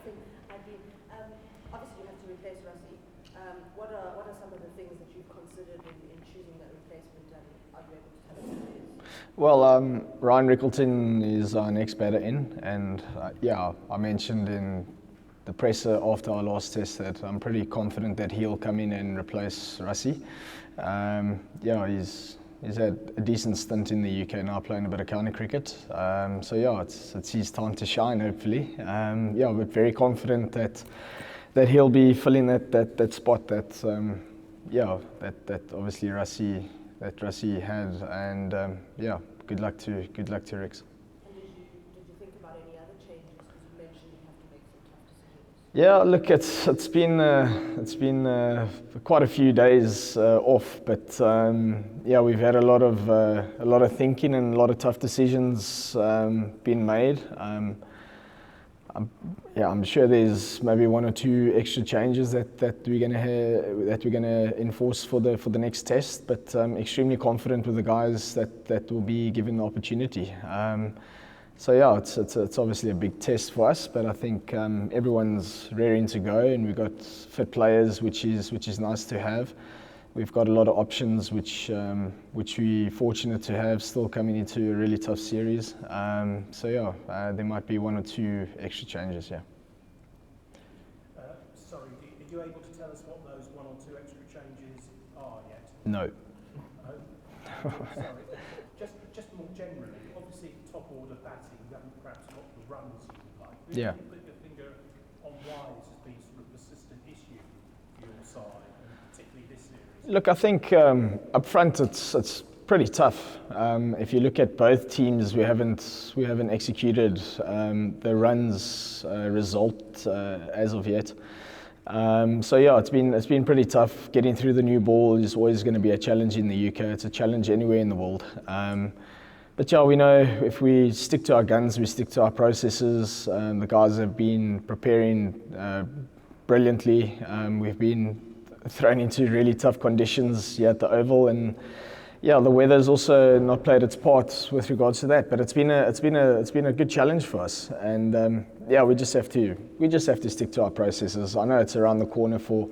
think obviously you have to replace Rassi. What are some of the things that you've considered in choosing that replacement, and are you able to tell us what it is? Well, Ryan Rickleton is our next batter in, and I mentioned in the presser after our last test that I'm pretty confident that he'll come in and replace Rassi. He's had a decent stint in the UK now, playing a bit of county cricket. It's his time to shine, hopefully. We're very confident that he'll be filling that spot that obviously Rassi had, and good luck to Rex. And did you think about any other changes? Because you mentioned you have to make some tough decisions. Yeah, look, it's been quite a few days off, but we've had a lot of thinking and a lot of tough decisions been made. I'm sure there's maybe one or two extra changes that we're gonna enforce for the next test, but I'm extremely confident with the guys that will be given the opportunity. It's obviously a big test for us, but I think everyone's raring to go, and we've got fit players, which is nice to have. We've got a lot of options, which we're fortunate to have still coming into a really tough series. There might be one or two extra changes. Yeah. Sorry, are you able to tell us what those one or two extra changes are yet? No. Sorry. Just more generally, obviously top order batting, you haven't perhaps got the runs you would like. Yeah. Can you put your finger on why this has been sort of a persistent issue for your side, and particularly this series? Look, I think up front it's pretty tough. If you look at both teams, we haven't executed the runs result as of yet. It's been pretty tough. Getting through the new ball is always going to be a challenge in the UK. It's a challenge anywhere in the world. We know if we stick to our guns, we stick to our processes. The guys have been preparing brilliantly. We've been thrown into really tough conditions here at the Oval, and the weather's also not played its part with regards to that. But it's been a good challenge for us, and we just have to stick to our processes. I know it's around the corner for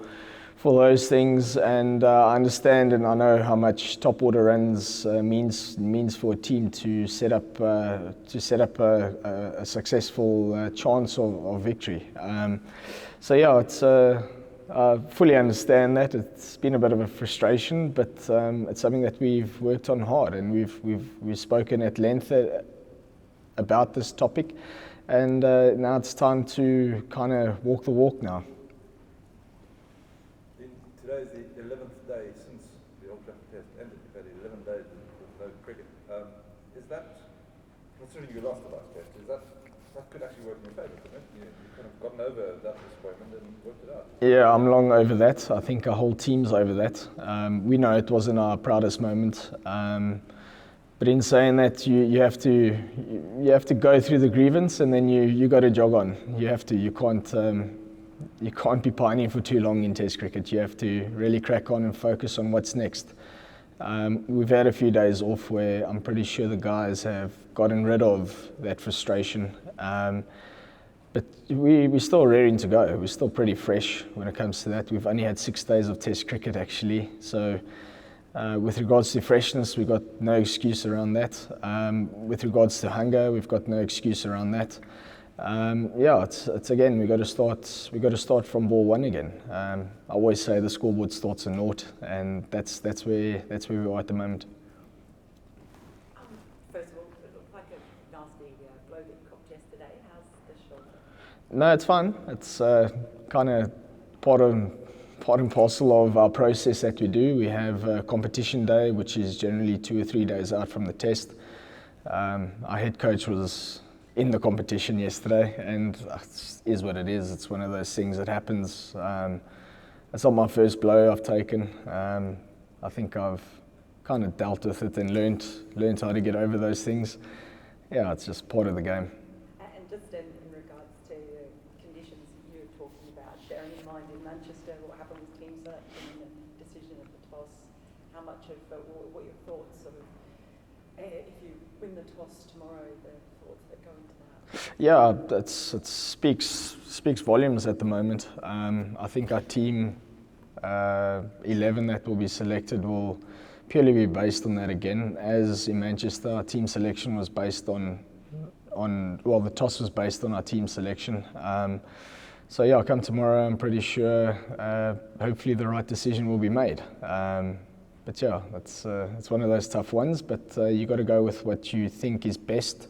those things, and I understand and I know how much top order runs means for a team to set up a successful chance of victory. I fully understand that. It's been a bit of a frustration, but it's something that we've worked on hard, and we've spoken at length about this topic, and now it's time to kind of walk the walk now. Today is the 11th day since the Old Trafford test ended. You've had 11 days with no cricket. Is that, considering you lost the last test, that could actually work in your favour, couldn't it? You've kind of gotten over that disappointment and worked it out. Yeah, I'm long over that. I think our whole team's over that. We know it wasn't our proudest moment. But in saying that, you have to go through the grievance, and then you got to jog on. You can't be pining for too long in Test cricket. You have to really crack on and focus on what's next. We've had a few days off where I'm pretty sure the guys have gotten rid of that frustration. But we're still raring to go. We're still pretty fresh when it comes to that. We've only had 6 days of Test cricket actually. So with regards to freshness, we've got no excuse around that. With regards to hunger, we've got no excuse around that. It's again, we got to start from ball one again. I always say the scoreboard starts at 0, and that's where we are at the moment. First of all, it looked like a nasty blow that you copped yesterday. How's the shoulder? No, it's fine. It's kind of part and parcel of our process that we do. We have a competition day, which is generally 2 or 3 days out from the test. Our head coach was in the competition yesterday, and it is what it is. It's one of those things that happens. It's not my first blow I've taken. I think I've kind of dealt with it and learned how to get over those things. Yeah, it's just part of the game. And just in regards to conditions you were talking about, bearing in mind in Manchester what happened with team selection and the decision of the toss, how much of what your thoughts sort of, if you win the toss tomorrow, the thoughts that go into that? Yeah, it speaks volumes at the moment. I think our team 11 that will be selected will purely be based on that again. As in Manchester, our team selection was based on the toss was based on our team selection. So yeah, come tomorrow, I'm pretty sure hopefully the right decision will be made. But yeah, it's one of those tough ones, but you got to go with what you think is best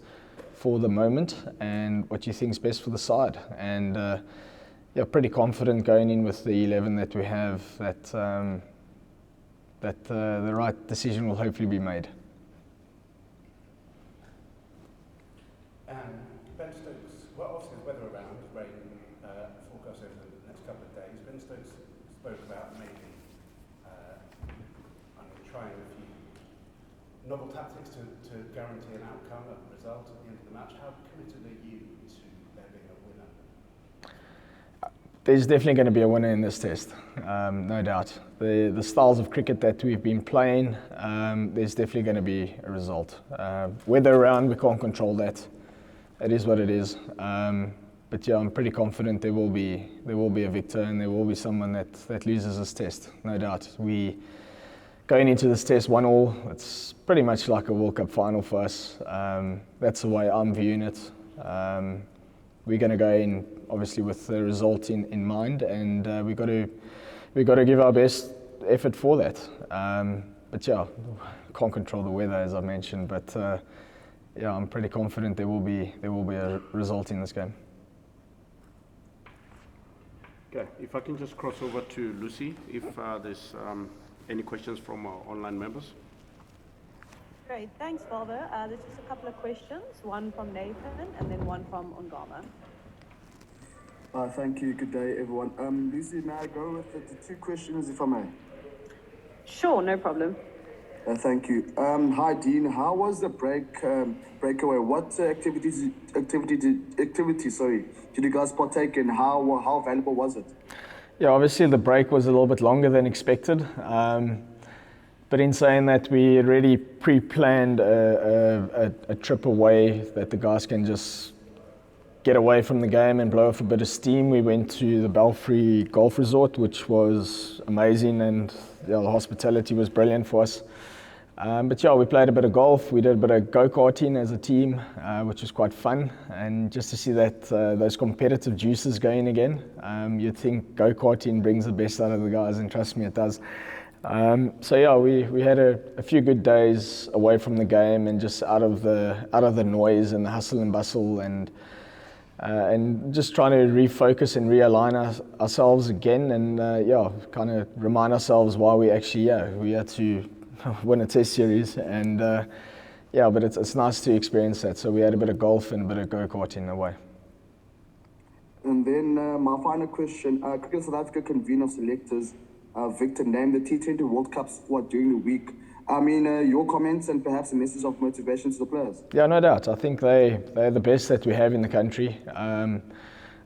for the moment and what you think is best for the side. And yeah, pretty confident going in with the 11 that we have that the right decision will hopefully be made. Ben Stokes, well, obviously there's weather around, rain forecast over the next couple of days. Ben Stokes spoke about maybe trying a few novel tactics to guarantee an outcome, a result at the end of the match. How committed are you to there being a winner? There's definitely going to be a winner in this test, no doubt. The styles of cricket that we've been playing, there's definitely going to be a result. Weather around, we can't control that. It is what it is. But yeah, I'm pretty confident there will be a victor and there will be someone that loses this test, no doubt. We going into this test 1-1, it's pretty much like a World Cup final for us. That's the way I'm viewing it. We're going to go in obviously with the result in mind, and we got to give our best effort for that. But yeah, can't control the weather as I mentioned, but yeah, I'm pretty confident there will be a result in this game. Okay, if I can just cross over to Lucy, if there's any questions from our online members? Great, thanks, Father. There's just a couple of questions, one from Nathan and then one from Ongama. Thank you. Good day, everyone. Lucy, may I go with the two questions, if I may? Sure, no problem. Thank you. Hi, Dean. How was the breakaway? What activity did you guys partake in? How valuable was it? Yeah, obviously the break was a little bit longer than expected. But in saying that, we already pre-planned a trip away that the guys can just get away from the game and blow off a bit of steam. We went to the Belfry Golf Resort, which was amazing, and the hospitality was brilliant for us. But yeah, we played a bit of golf. We did a bit of go-karting as a team, which was quite fun. And just to see that those competitive juices going again, you'd think go-karting brings the best out of the guys, and trust me, it does. So yeah, we had a few good days away from the game and just out of the noise and the hustle and bustle, and just trying to refocus and realign ourselves again, and yeah, kind of remind ourselves why we actually we had to win a test series, and yeah, but it's nice to experience that. So we had a bit of golf and a bit of go-karting away. And then my final question, Cricket South Africa convener selectors Victor named the T20 World Cup squad during the week. I mean, your comments and perhaps a message of motivation to the players. Yeah, no doubt. I think they're the best that we have in the country.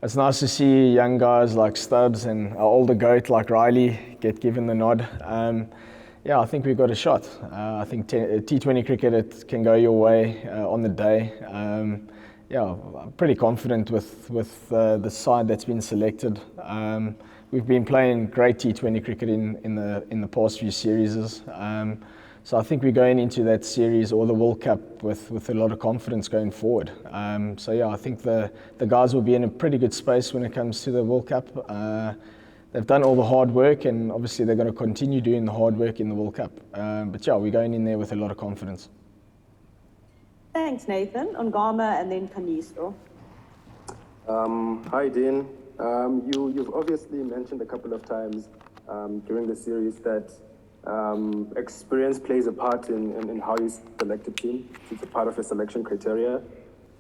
It's nice to see young guys like Stubbs and our older goat like Riley get given the nod. Yeah, I think we've got a shot. I think T20 cricket, it can go your way on the day. Yeah, I'm pretty confident with the side that's been selected. We've been playing great T20 cricket in the past few series. So I think we're going into that series or the World Cup with a lot of confidence going forward. So yeah, I think the guys will be in a pretty good space when it comes to the World Cup. They've done all the hard work, and obviously they're going to continue doing the hard work in the World Cup. But yeah, we're going in there with a lot of confidence. Thanks, Nathan. Ongama and then Kanisto. Hi, Dean. You've obviously mentioned a couple of times during the series that experience plays a part in how you select a team. It's a part of your selection criteria.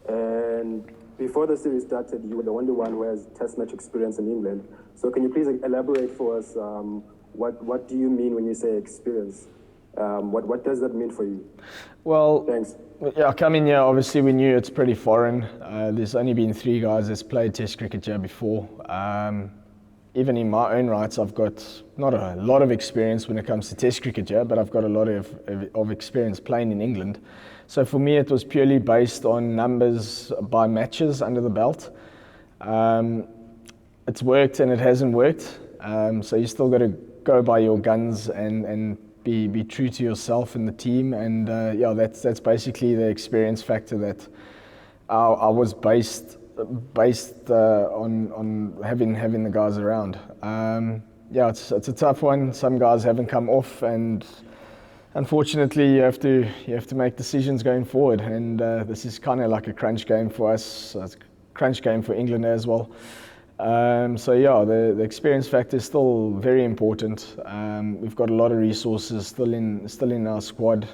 And before the series started, you were the only one who has test match experience in England. So can you please elaborate for us, what do you mean when you say experience? What does that mean for you? Well, thanks. Yeah, coming here, obviously we knew it's pretty foreign. There's only been 3 guys that's played Test cricket here before. Even in my own rights, I've got not a lot of experience when it comes to Test cricket here, but I've got a lot of experience playing in England. So for me, it was purely based on numbers by matches under the belt. It's worked and it hasn't worked. So you still got to go by your guns and be true to yourself and the team. And that's basically the experience factor that I was based on having the guys around. It's a tough one. Some guys haven't come off, and unfortunately, you have to make decisions going forward. And this is kind of like a crunch game for us. It's a crunch game for England as well. The experience factor is still very important. We've got a lot of resources still in our squad.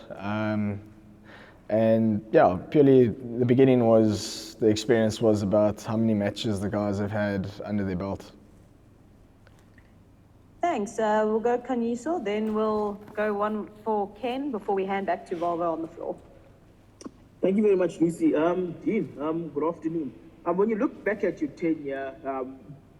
Purely the beginning was, the experience was about how many matches the guys have had under their belt. Thanks. We'll go Kaniso, then we'll go one for Ken before we hand back to Volvo on the floor. Thank you very much, Lucy. Dean, good afternoon. When you look back at your tenure,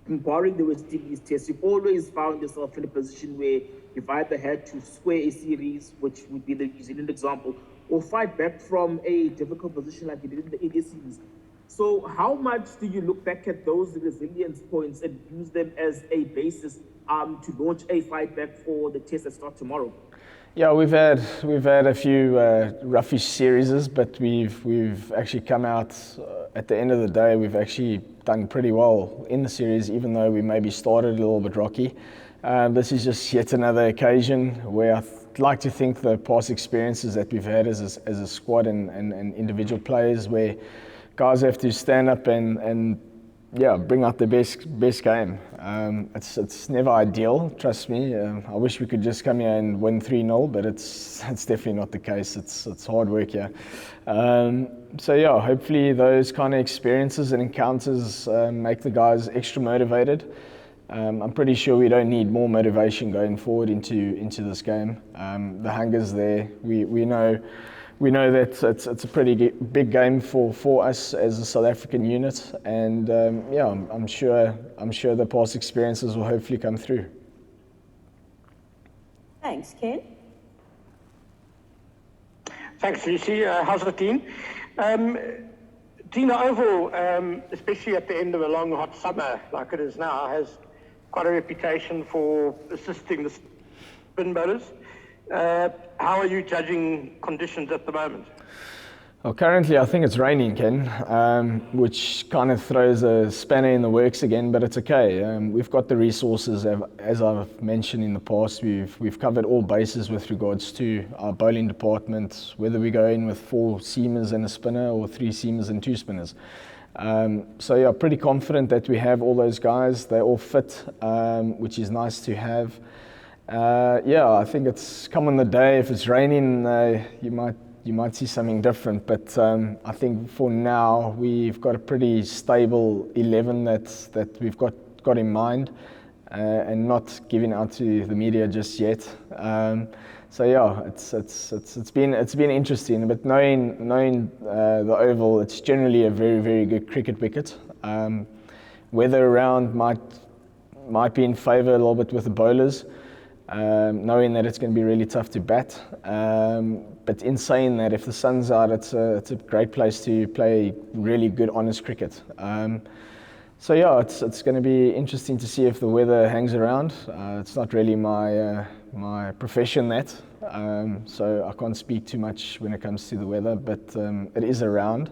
barring the West Indies test, you've always found yourself in a position where you've either had to square a series, which would be the New Zealand example, or fight back from a difficult position like you did in the India series. So how much do you look back at those resilience points and use them as a basis to launch a fight back for the test that starts tomorrow? Yeah, we've had a few roughish series, but we've actually come out at the end of the day. We've actually done pretty well in the series, even though we maybe started a little bit rocky. This is just yet another occasion where I'd like to think the past experiences that we've had as a squad and individual players, where guys have to stand up and bring out their best game. It's never ideal, trust me. I wish we could just come here and win 3-0, but it's definitely not the case. It's hard work here. Hopefully those kind of experiences and encounters make the guys extra motivated. I'm pretty sure we don't need more motivation going forward into this game. The hunger's there. We know that it's a pretty big game for us as a South African unit, and I'm sure the past experiences will hopefully come through. Thanks, Ken. Thanks, Lucy. How's the team? Tina Oval, especially at the end of a long hot summer like it is now, has quite a reputation for assisting the spin bowlers. How are you judging conditions at the moment? Well, currently I think it's raining, Ken, which kind of throws a spanner in the works again, but it's okay. We've got the resources, as I've mentioned in the past. We've covered all bases with regards to our bowling department, whether we go in with 4 seamers and a spinner or 3 seamers and 2 spinners. Pretty confident that we have all those guys. They're all fit, which is nice to have. I think it's come on the day. If it's raining, you might see something different. But I think for now we've got a pretty stable 11 that we've got in mind, and not giving out to the media just yet. It's been interesting. But knowing the Oval, it's generally a very, very good cricket wicket. Weather around might be in favour a little bit with the bowlers. Knowing that it's going to be really tough to bat. But in saying that, if the sun's out, it's a great place to play really good, honest cricket. It's going to be interesting to see if the weather hangs around. It's not really my profession, so I can't speak too much when it comes to the weather, but it is around.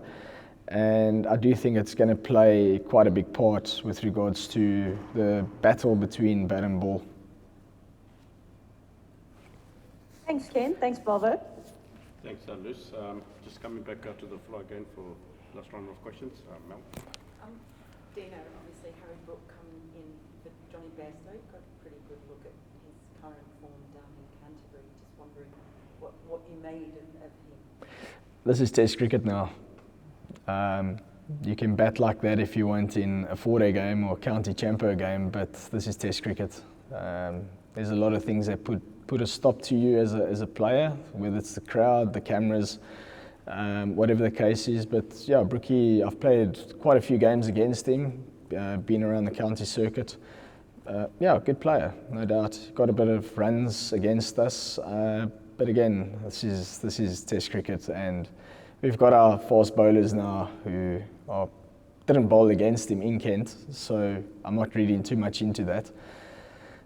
And I do think it's going to play quite a big part with regards to the battle between bat and ball. Thanks, Ken. Thanks, Volvo. Thanks, Luz. Just coming back to the floor again for last round of questions. Mel. Dino, obviously Harry Brook coming in for Johnny Bairstow. Got a pretty good look at his current form down in Canterbury. Just wondering what you made of him. This is Test cricket now. You can bat like that if you want in a 4-day game or county champo game, but this is Test cricket. There's a lot of things that put a stop to you as a player, whether it's the crowd, the cameras, whatever the case is. But Brookie, I've played quite a few games against him, been around the county circuit. Good player, no doubt. Got a bit of runs against us, but again, this is Test cricket, and we've got our fast bowlers now who didn't bowl against him in Kent, so I'm not reading too much into that.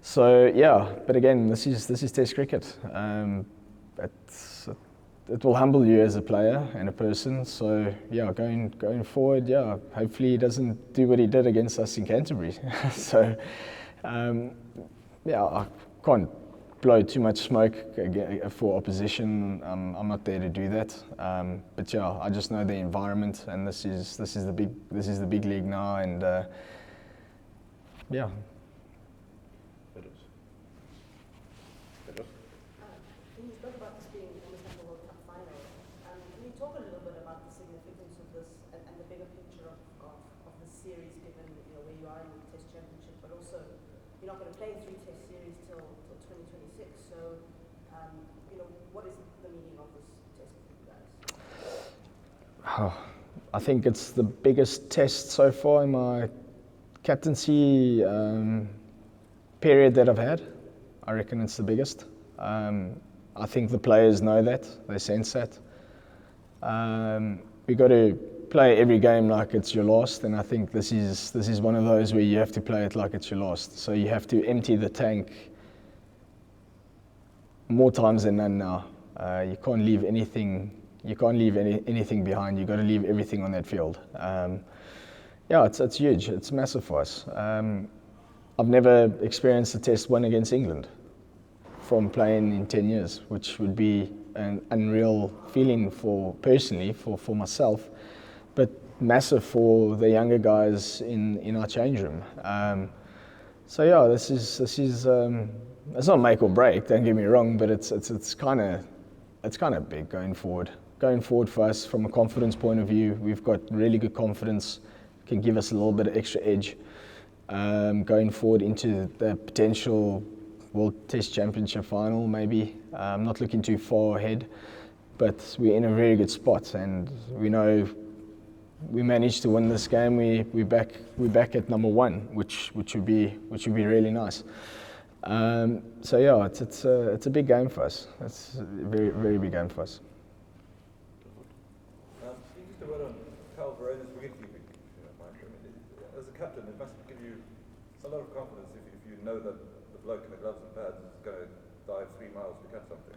So yeah, but again, this is Test cricket. It will humble you as a player and a person. So yeah, going forward, yeah, hopefully he doesn't do what he did against us in Canterbury. So yeah, I can't blow too much smoke for opposition. I'm not there to do that. But yeah, I just know the environment, and this is the big league now, and yeah. You spoke about this being almost like a World Cup final. Can you talk a little bit about the significance of this and the bigger picture of the series, given where you are in the Test Championship, but also you're not going to play 3 Test series till 2026. So, what is the meaning of this Test for you guys? I think it's the biggest test so far in my captaincy period that I've had. I reckon it's the biggest. I think the players know that, they sense that. We got to play every game like it's your last, and I think this is one of those where you have to play it like it's your last. So you have to empty the tank more times than none now. You can't leave anything. You can't leave anything behind. You got to leave everything on that field. Yeah, it's huge. It's massive for us. I've never experienced a Test win against England from playing in 10 years, which would be an unreal feeling personally for myself, but massive for the younger guys in our change room. So yeah, this is it's not make or break. Don't get me wrong, but it's kind of big going forward. Going forward for us from a confidence point of view, we've got really good confidence. Can give us a little bit of extra edge going forward into the potential World Test Championship final, maybe. I'm not looking too far ahead, but we're in a very good spot, and we know we managed to win this game. We're back at number 1, which would be really nice. So yeah, it's a big game for us. It's a very, very big game for us. You used to word on Carl Verona's wicket-keeping, Mike. I mean, as a captain, it must give you a lot of confidence if you know that the bloke in the gloves and pads is going to dive 3 miles to catch something.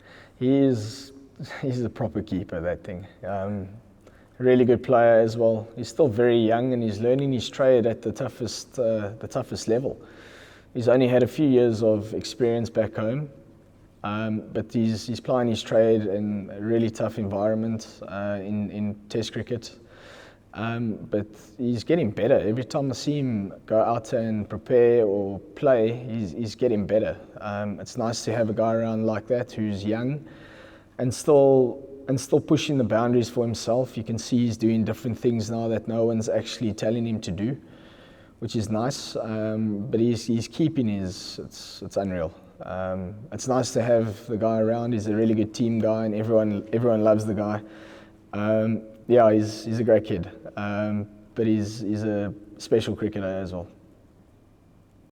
He's a proper keeper, that thing. Really good player as well. He's still very young, and he's learning his trade at the toughest level. He's only had a few years of experience back home, but he's plying his trade in a really tough environment in Test cricket. But he's getting better. Every time I see him go out and prepare or play, he's getting better. It's nice to have a guy around like that who's young and still pushing the boundaries for himself. You can see he's doing different things now that no one's actually telling him to do, which is nice. But he's keeping it's unreal. It's nice to have the guy around. He's a really good team guy, and everyone loves the guy. Yeah, he's a great kid, but he's a special cricketer as well.